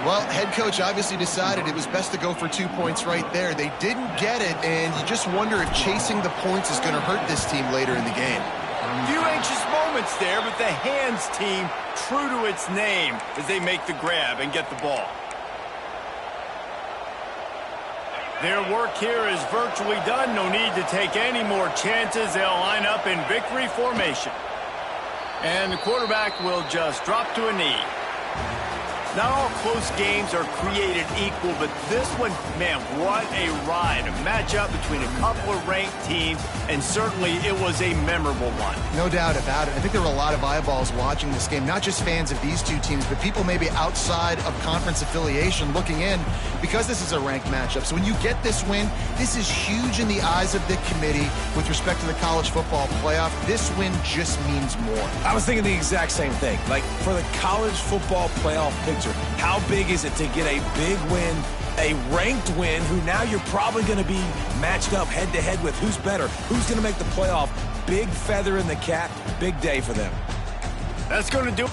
Well, head coach obviously decided it was best to go for 2 points right there. They didn't get it, and you just wonder if chasing the points is going to hurt this team later in the game. A few anxious moments there, but the hands team true to its name as they make the grab and get the ball. Their work here is virtually done. No need to take any more chances. They'll line up in victory formation. And the quarterback will just drop to a knee. Not all close games are created equal, but this one, man, what a ride. A matchup between a couple of ranked teams, and certainly it was a memorable one. No doubt about it. I think there were a lot of eyeballs watching this game, not just fans of these two teams, but people maybe outside of conference affiliation looking in because this is a ranked matchup. So when you get this win, this is huge in the eyes of the committee with respect to the college football playoff. This win just means more. I was thinking the exact same thing. Like, for the college football playoff picture, how big is it to get a big win, a ranked win, who now you're probably going to be matched up head-to-head with who's better, who's going to make the playoff. Big feather in the cap, big day for them. That's going to do it.